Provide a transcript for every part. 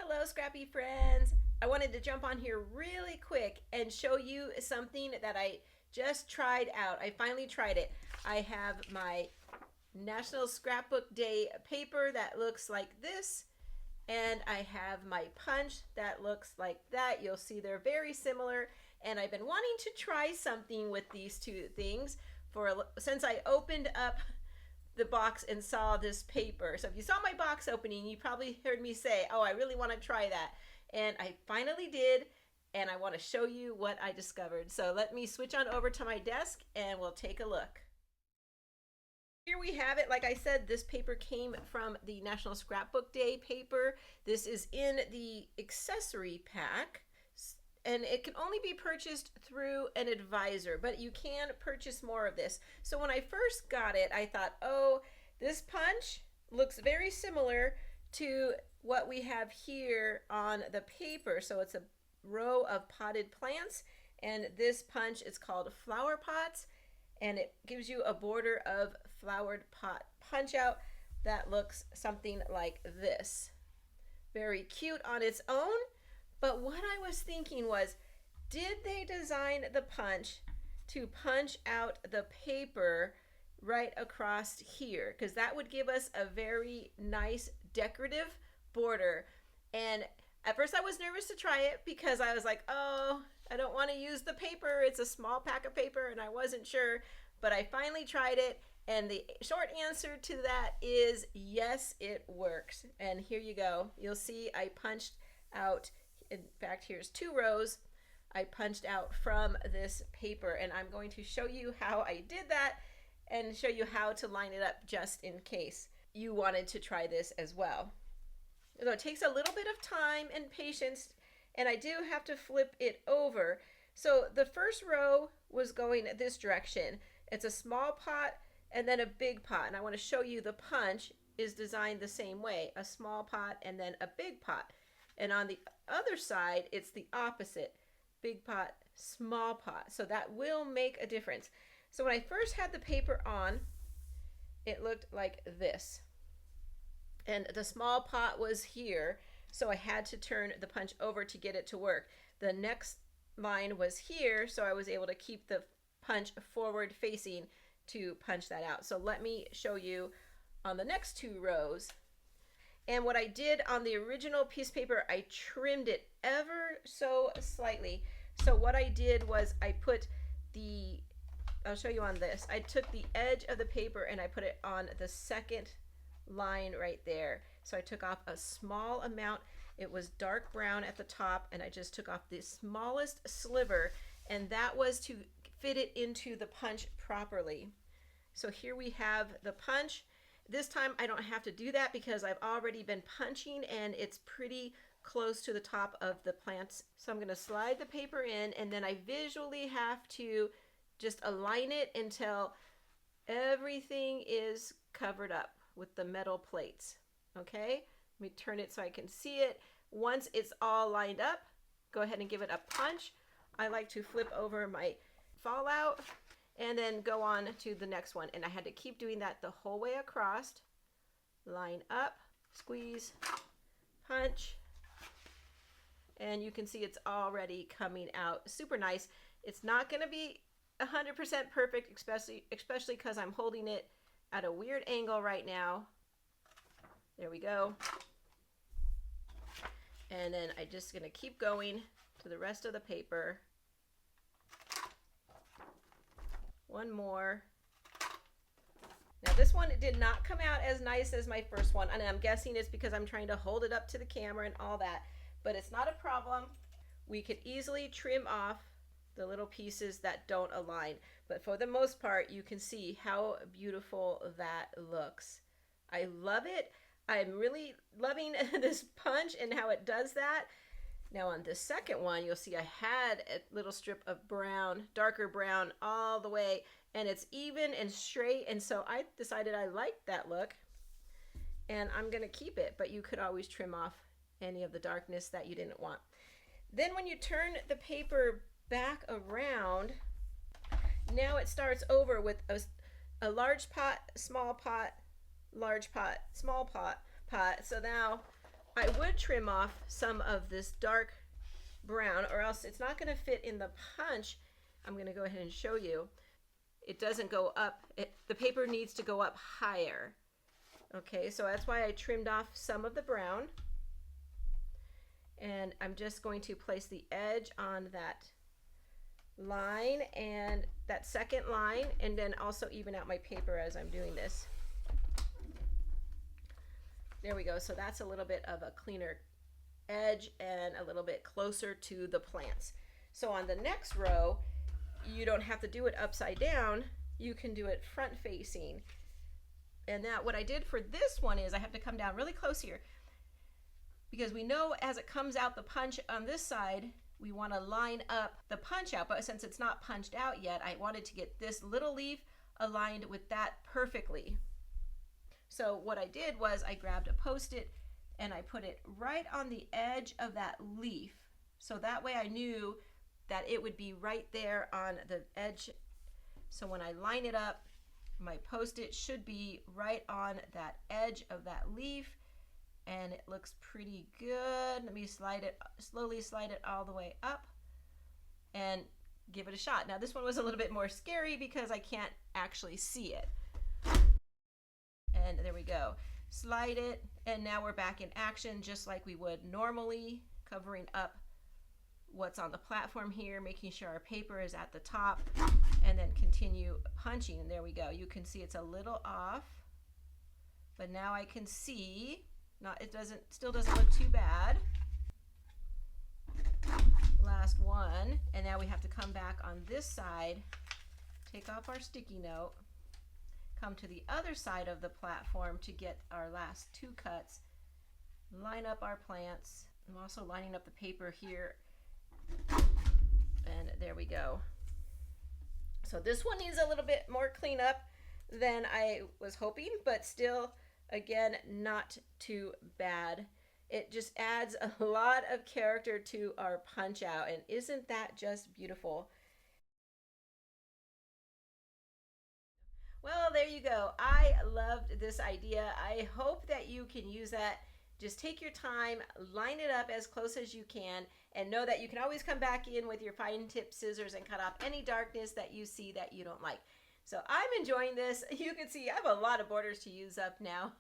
Hello, Scrappy friends. I wanted to jump on here really quick and show you something that I just tried out. I finally tried it. I have my National Scrapbook Day paper that looks like this, and I have my punch that looks like that. You'll see they're very similar, and I've been wanting to try something with these two things since I opened up the box and saw this paper. So if you saw my box opening, you probably heard me say, oh, I really want to try that. And I finally did, and I want to show you what I discovered. So let me switch on over to my desk and we'll take a look. Here we have it. Like I said, this paper came from the National Scrapbook Day paper. This is in the accessory pack, and it can only be purchased through an advisor, but you can purchase more of this. So when I first got it, I thought, oh, this punch looks very similar to what we have here on the paper. So it's a row of potted plants, and this punch is called flower pots, and it gives you a border of flowered pot punch out that looks something like this. Very cute on its own. But what I was thinking was, did they design the punch to punch out the paper right across here? Because that would give us a very nice decorative border. And at first I was nervous to try it because I was like, oh, I don't want to use the paper. It's a small pack of paper and I wasn't sure. But I finally tried it, and the short answer to that is yes, it works. And here you go. You'll see I punched out. In fact, here's 2 rows I punched out from this paper, and I'm going to show you how I did that and show you how to line it up just in case you wanted to try this as well. So it takes a little bit of time and patience, and I do have to flip it over. So the first row was going this direction. It's a small pot and then a big pot, and I want to show you the punch is designed the same way, a small pot and then a big pot. And on the other side, it's the opposite, big pot, small pot. So that will make a difference. So when I first had the paper on, it looked like this. And the small pot was here, so I had to turn the punch over to get it to work. The next line was here, so I was able to keep the punch forward facing to punch that out. So let me show you on the next 2 rows. And what I did on the original piece of paper, I trimmed it ever so slightly. So what I did was I put I'll show you on this. I took the edge of the paper and I put it on the second line right there. So I took off a small amount. It was dark brown at the top, and I just took off the smallest sliver, and that was to fit it into the punch properly. So here we have the punch. This time I don't have to do that because I've already been punching and it's pretty close to the top of the plants. So I'm going to slide the paper in, and then I visually have to just align it until everything is covered up with the metal plates. Okay, let me turn it so I can see it. Once it's all lined up, go ahead and give it a punch. I like to flip over my fallout and then go on to the next one. And I had to keep doing that the whole way across. Line up, squeeze, punch, and you can see it's already coming out super nice. It's not going to be 100% perfect, especially because I'm holding it at a weird angle right now. There we go. And then I'm just going to keep going to the rest of the paper. One more. Now this one did not come out as nice as my first one, and I'm guessing it's because I'm trying to hold it up to the camera and all that, but it's not a problem. We could easily trim off the little pieces that don't align, but for the most part you can see how beautiful that looks. I love it. I'm really loving this punch and how it does that. Now on the second one, you'll see I had a little strip of brown, darker brown all the way, and it's even and straight, and so I decided I liked that look, and I'm going to keep it, but you could always trim off any of the darkness that you didn't want. Then when you turn the paper back around, now it starts over with a large pot, small pot, large pot, small pot. So now I would trim off some of this dark brown, or else it's not going to fit in the punch. I'm going to go ahead and show you. It doesn't go up. The paper needs to go up higher. Okay, so that's why I trimmed off some of the brown. And I'm just going to place the edge on that line and that second line, and then also even out my paper as I'm doing this. There we go. So that's a little bit of a cleaner edge and a little bit closer to the plants. So on the next row, you don't have to do it upside down. You can do it front facing. And that what I did for this one is I have to come down really close here, because we know as it comes out the punch on this side, we want to line up the punch out, but since it's not punched out yet, I wanted to get this little leaf aligned with that perfectly. So what I did was I grabbed a Post-it and I put it right on the edge of that leaf. So that way I knew that it would be right there on the edge. So when I line it up, my Post-it should be right on that edge of that leaf, and it looks pretty good. Let me slowly slide it all the way up and give it a shot. Now this one was a little bit more scary because I can't actually see it. And there we go. Slide it, and now we're back in action just like we would normally, covering up what's on the platform here, making sure our paper is at the top, and then continue punching. And there we go. You can see it's a little off, but now I can see, still doesn't look too bad. Last one, and now we have to come back on this side, take off our sticky note, come to the other side of the platform to get our last two cuts, line up our plants. I'm also lining up the paper here, and there we go. So this one needs a little bit more cleanup than I was hoping, but still, again, not too bad. It just adds a lot of character to our punch out, and isn't that just beautiful? Well, there you go. I loved this idea. I hope that you can use that. Just take your time, line it up as close as you can, and know that you can always come back in with your fine tip scissors and cut off any darkness that you see that you don't like. So I'm enjoying this. You can see I have a lot of borders to use up now,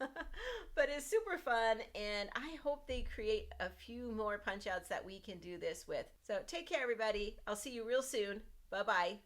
but it's super fun, and I hope they create a few more punch outs that we can do this with. So take care, everybody. I'll see you real soon. Bye-bye.